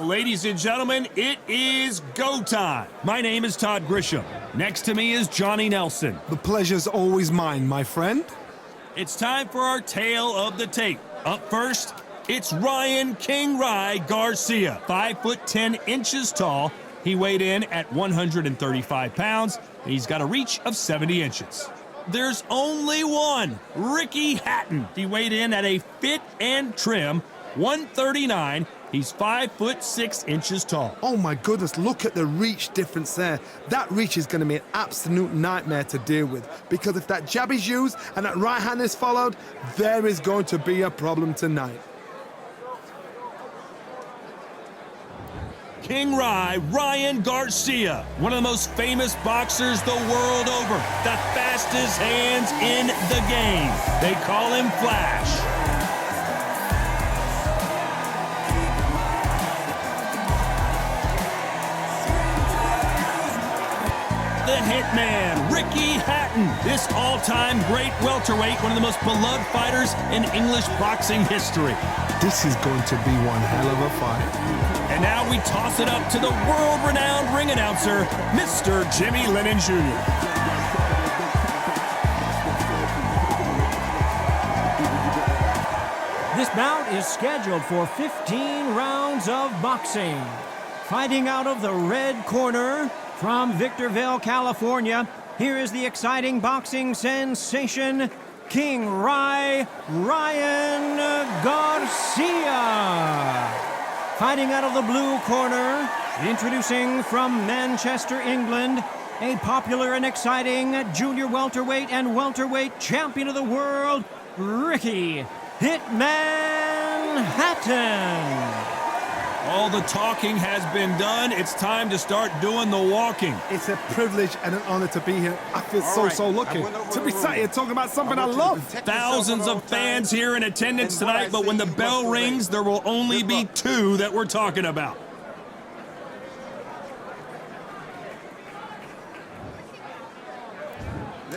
ladies and gentlemen, it is go time. My name is Todd Grisham. Next to me is Johnny Nelson. The pleasure's always mine, my friend. It's time for our tale of the tape. Up first, it's Ryan King Rye Garcia, 5'10" tall. He weighed in at 135 pounds, and he's got a reach of 70 inches. There's only one, Ricky Hatton. He weighed in at a fit and trim 139. He's 5'6" tall. Oh my goodness, look at the reach difference there. That reach is going to be an absolute nightmare to deal with, because if that jab is used and that right hand is followed, there is going to be a problem tonight. King Rye, Ryan Garcia, one of the most famous boxers the world over, the fastest hands in the game. They call him Flash. The Hitman, Ricky Hatton, this all-time great welterweight, one of the most beloved fighters in English boxing history. This is going to be one hell of a fight. And now we toss it up to the world-renowned ring announcer, Mr. Jimmy Lennon Jr. This bout is scheduled for 15 rounds of boxing. Fighting out of the red corner from Victorville, California, here is the exciting boxing sensation, King Rye, Ryan Garcia. Fighting out of the blue corner, introducing from Manchester, England, a popular and exciting junior welterweight and welterweight champion of the world, Ricky Hitman Hatton. All the talking has been done. It's time to start doing the walking. It's a privilege and an honor to be here. I feel so lucky to be sat here talking about something I love. Thousands of fans here in attendance tonight, but when the bell rings, there will only be two that we're talking about.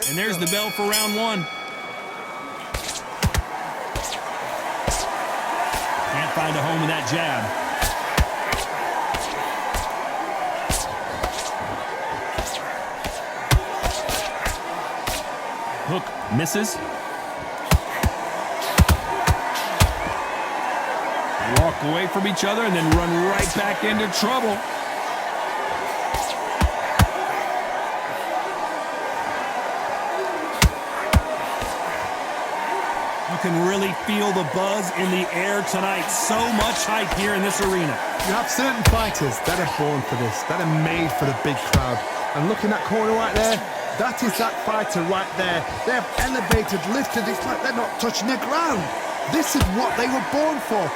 And there's the bell for round one. Can't find a home with that jab. Hook misses. Walk away from each other and then run right back into trouble. You can really feel the buzz in the air tonight. So much hype here in this arena. You have certain fighters that are born for this, that are made for the big crowd. And look in that corner right there, that is that fighter right there. They have elevated, lifted, it's like they're not touching the ground. This is what they were born for.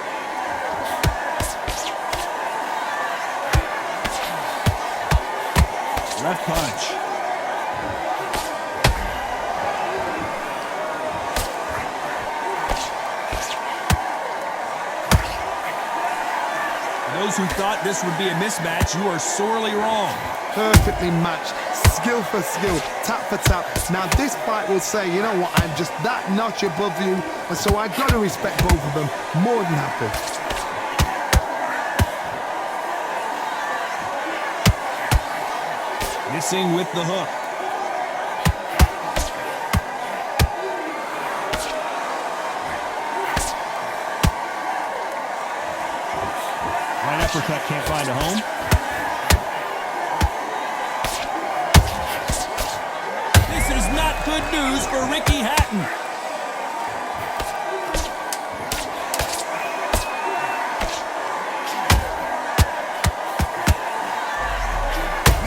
Left punch. Those who thought this would be a mismatch, you are sorely wrong. Perfectly matched, skill for skill, tap for tap. Now this fight will say, you know what, I'm just that notch above you, and so I've got to respect both of them more than happy. Missing with the hook. Right uppercut, can't find a home. This is not good news for Ricky Hatton.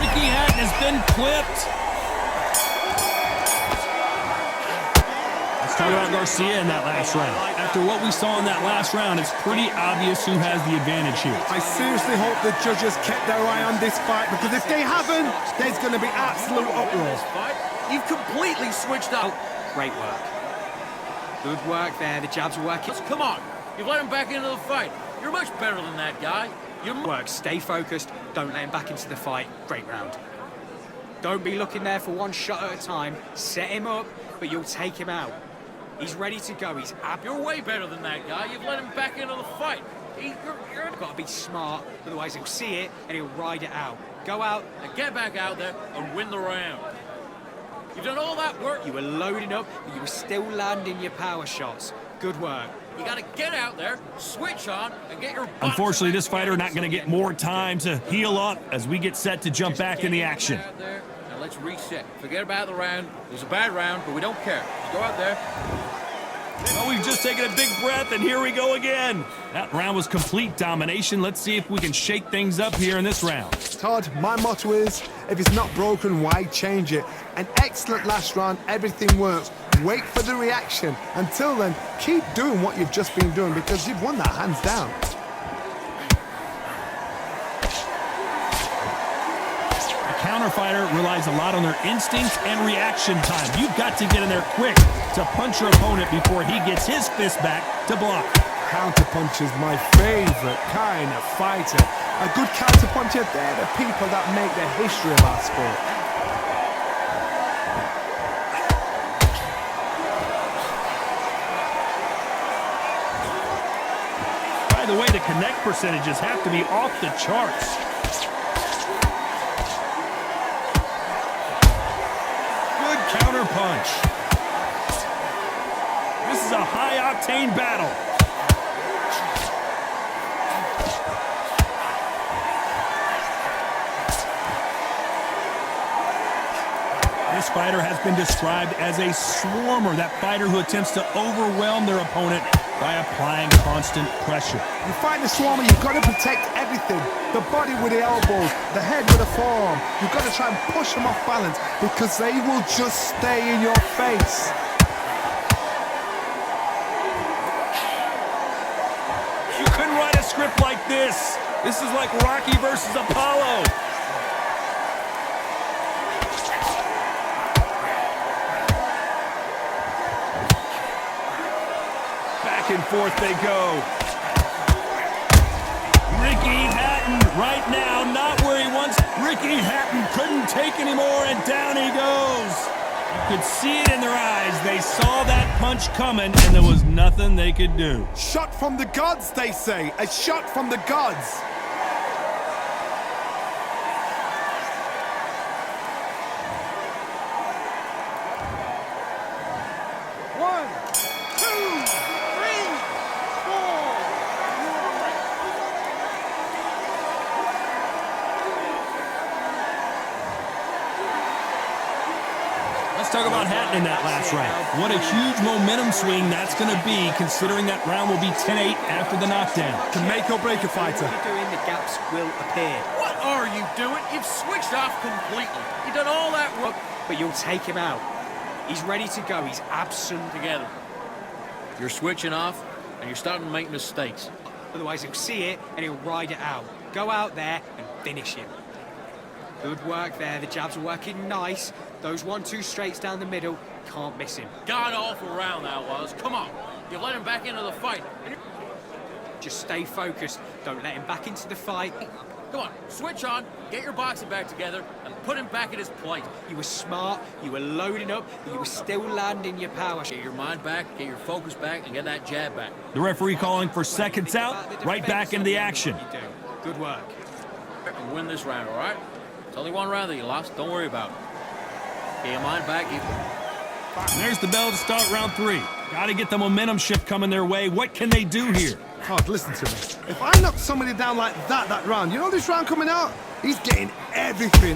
Ricky Hatton has been clipped. Let's talk about Garcia in that last round. After what we saw in that last round, it's pretty obvious who has the advantage here. I seriously hope the judges kept their eye on this fight, because if they haven't, there's going to be absolute uproar. You've completely switched up. Great work. Good work there. The jabs are working. Come on. You've let him back into the fight. You're much better than that guy. Work. Stay focused. Don't let him back into the fight. Great round. Don't be looking there for one shot at a time. Set him up, but you'll take him out. He's ready to go. He's up. You're way better than that guy. You've let him back into the fight. You're Got to be smart, otherwise he'll see it and he'll ride it out. Go out. and get back out there and win the round. You've done all that work. You were loading up, but you were still landing your power shots. Good work. You got to get out there, switch on, and get your boxing Unfortunately, back this fighter together not going to so get you more time to heal up as we get set to jump back in the action. Out there, and let's reset. Forget about the round. It was a bad round, but we don't care. Just go out there. Well, we've just taken a big breath, and here we go again. That round was complete domination. Let's see if we can shake things up here in this round. Todd, my motto is, if it's not broken, why change it? An excellent last round, everything works. Wait for the reaction. Until then, keep doing what you've just been doing because you've won that hands down. A counter fighter relies a lot on their instincts and reaction time. You've got to get in there quick to punch your opponent before he gets his fist back to block. Counter punch is my favorite kind of fighter. A good counter puncher, they're the people that make the history of our sport. By the way, the connect percentages have to be off the charts. Good counter punch. This is a high-octane battle. This fighter has been described as a swarmer, that fighter who attempts to overwhelm their opponent by applying constant pressure. You fight the swarmer, you've got to protect everything. The body with the elbows, the head with the forearm. You've got to try and push them off balance because they will just stay in your face. You couldn't write a script like this. This is like Rocky versus Apollo. Back and forth they go. Ricky Hatton right now not where he wants. Ricky Hatton couldn't take anymore and down he goes. You could see it in their eyes. They saw that punch coming and there was nothing they could do. Shot from the gods, they say. A shot from the gods. Let's talk about Hatton in that last round. What a huge momentum swing that's going to be, considering that round will be 10-8 after the knockdown. To make or break a fighter. What you're doing, the gaps will appear. What are you doing? You've switched off completely. You've done all that work. But you'll take him out. He's ready to go. He's absolute. Together. You're switching off, and you're starting to make mistakes. Otherwise he'll see it and he'll ride it out. Go out there and finish him. Good work there. The jabs are working nice. Those 1-2 straights down the middle, can't miss him. God awful round that was. Come on. You let him back into the fight. Just stay focused. Don't let him back into the fight. Come on, switch on, get your boxing back together, and put him back at his plate. You were smart, you were loading up, but you were still landing your power. Get your mind back, get your focus back, and get that jab back. The referee calling for seconds out, right back into the action. You do. Good work. And win this round, all right? It's only one round that you lost. Don't worry about it. Get your mind back. And there's the bell to start round 3. Got to get the momentum shift coming their way. What can they do here? Todd, listen to me. If I knock somebody down like that round, you know this round coming out? He's getting everything,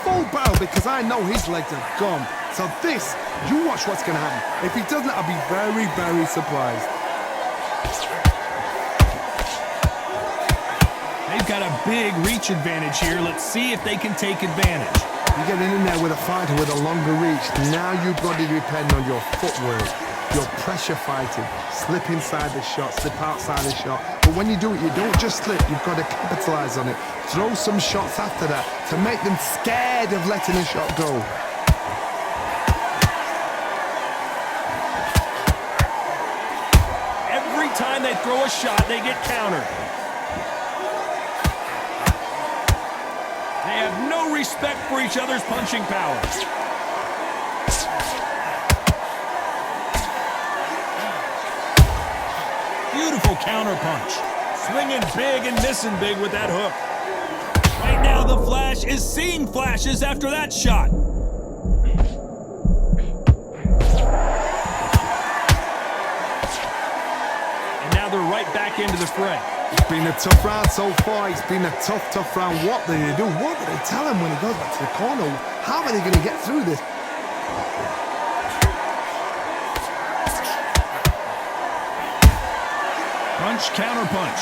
full barrel because I know his legs are gone. So this, you watch what's going to happen. If he doesn't, I'll be very, very surprised. They've got a big reach advantage here. Let's see if they can take advantage. You're getting in there with a fighter with a longer reach. Now you've got to depend on your footwork, your pressure fighting, slip inside the shot, slip outside the shot. But when you do it, you don't just slip, you've got to capitalize on it. Throw some shots after that to make them scared of letting a shot go. Every time they throw a shot, they get countered. They have no respect for each other's punching powers. Beautiful counter punch. Swinging big and missing big with that hook. Right now, the Flash is seeing flashes after that shot. And now they're right back into the fray. It's been a tough round so far. It's been a tough round. What do they do? What do they tell him when he goes back to the corner? How are they going to get through this? Punch, counter punch.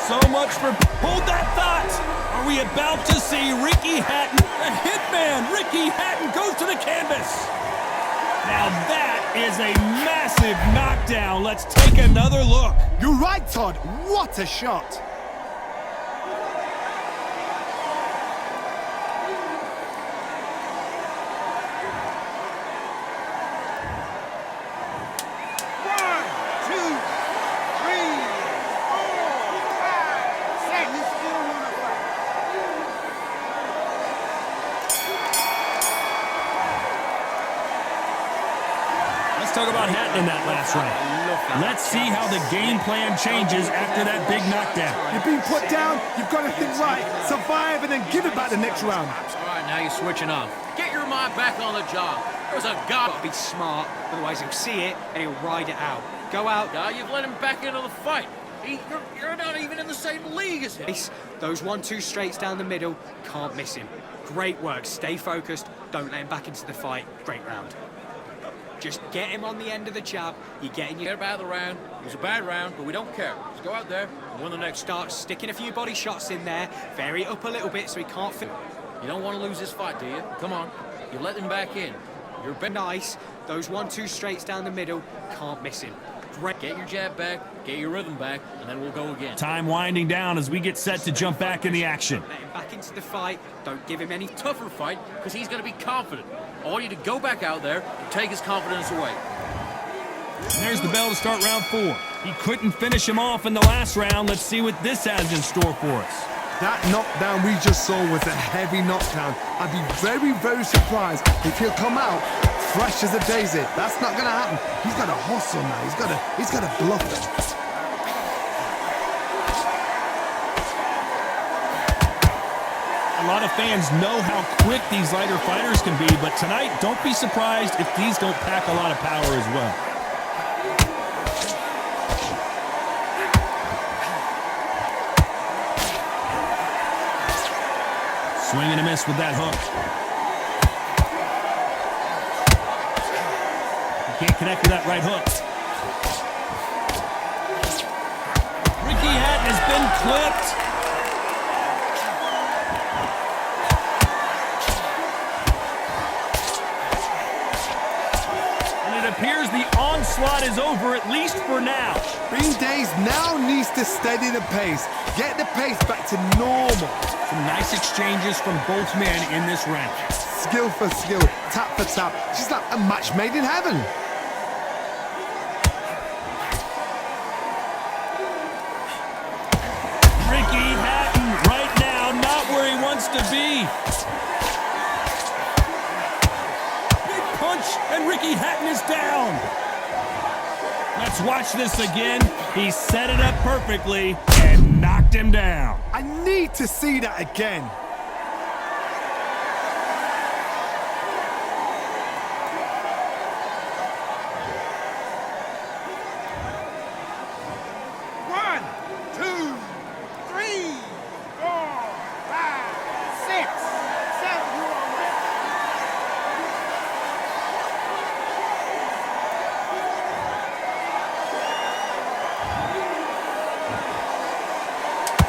So much for... Hold that thought! Are we about to see Ricky Hatton? The hitman, Ricky Hatton, goes to the canvas. Now that is a massive knockdown. Let's take another look. You're right, Todd. What a shot. Let's talk about Hatton in that last round. Let's see how the game plan changes after that big knockdown. You've been put down. You've got to think right. Survive and then give it back the next round. All right, now you're switching off. Get your mind back on the job. There's a guy. Gotta be smart, otherwise he'll see it and he'll ride it out. Go out. Now you've let him back into the fight. You're not even in the same league as him. Those 1-2 straights down the middle, can't miss him. Great work. Stay focused. Don't let him back into the fight. Great round. Just get him on the end of the jab. You're getting your... Get about the round. It was a bad round, but we don't care. Just go out there and win the next. Start sticking a few body shots in there. Vary it up a little bit so he can't fit. You don't want to lose this fight, do you? Come on. You let him back in. You're Nice. Those 1-2 straights down the middle, can't miss him. Great. Get your jab back, get your rhythm back, and then we'll go again. Time winding down as we get set to jump back in the action. Let him back into the fight. Don't give him any Tougher fight, because he's going to be confident. I want you to go back out there and take his confidence away. And there's the bell to start round 4. He couldn't finish him off in the last round. Let's see what this has in store for us. That knockdown we just saw was a heavy knockdown. I'd be very surprised if he'll come out fresh as a daisy. That's not going to happen. He's got to hustle now. He's got to bluff it. A lot of fans know how quick these lighter fighters can be, but tonight, don't be surprised if these don't pack a lot of power as well. Swing and a miss with that hook. He can't connect with that right hook. Ricky Hatton has been clipped. Appears the onslaught is over, at least for now. Bean Days now needs to steady the pace. Get the pace back to normal. Some nice exchanges from both men in this round. Skill for skill, tap for tap. She's like a match made in heaven. Ricky Hatton right now not where he wants to be. Punch, and Ricky Hatton is down. Let's watch this again. He set it up perfectly and knocked him down. I need to see that again.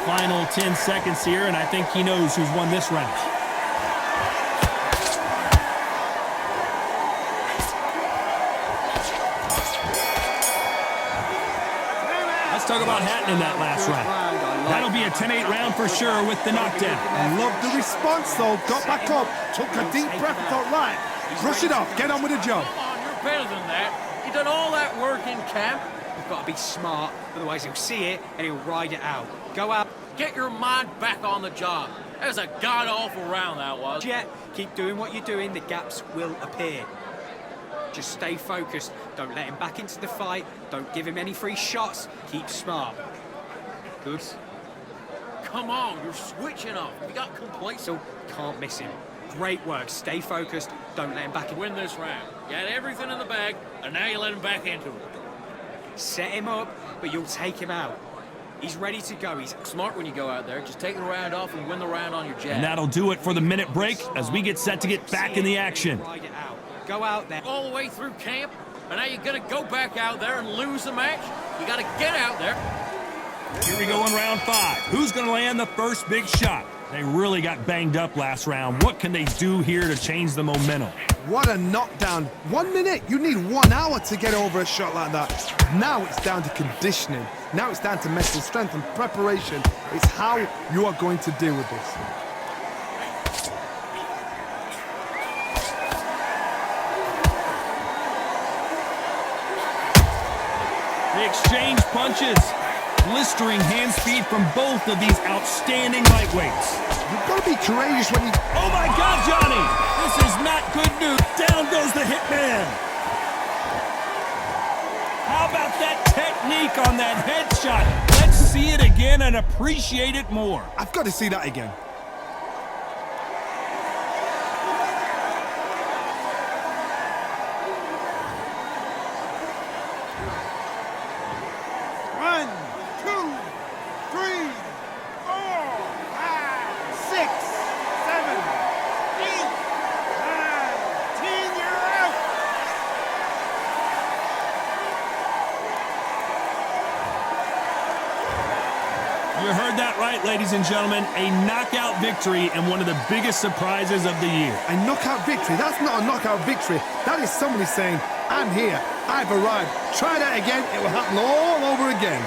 Final 10 seconds here, and I think he knows who's won this round. Let's talk about Hatton in that last round. That'll be a 10-8 round for sure with the knockdown. Love the response, though. Got back up, took a deep breath and thought, right, brush it off, get on with the job. Come on, you're better than that. You've done all that work in camp. You've got to be smart, otherwise he'll see it and he'll ride it out. Go out. Get your mind back on the job. That was a god-awful round, that was. Jet, keep doing what you're doing, the gaps will appear. Just stay focused. Don't let him back into the fight. Don't give him any free shots. Keep smart. Good. Come on, you're switching off. You got complacent. So, can't miss him. Great work. Stay focused. Don't let him back in. Win this round. You had everything in the bag, and now you let him back into it. Set him up, but you'll take him out. He's ready to go. He's Smart when you go out there. Just take the round off and win the round on your jab. And that'll do it for the minute break as we get set to get back in the action. Ride it out. Go out there. All the way through camp, and now you're gonna go back out there and lose the match? You gotta get out there. Here we go in round 5. Who's going to land the first big shot? They really got banged up last round. What can they do here to change the momentum? What a knockdown. 1 minute, you need 1 hour to get over a shot like that. Now it's down to conditioning. Now it's down to mental strength and preparation. It's how you are going to deal with this. They exchange punches. Blistering hand speed from both of these outstanding lightweights. You've got to be courageous when you... Oh my God, Johnny! This is not good news. Down goes the hitman. How about that technique on that headshot? Let's see it again and appreciate it more. I've got to see that again. You heard that right, ladies and gentlemen. A knockout victory and one of the biggest surprises of the year. A knockout victory? That's not a knockout victory. That is somebody saying, I'm here, I've arrived. Try that again, it will happen all over again.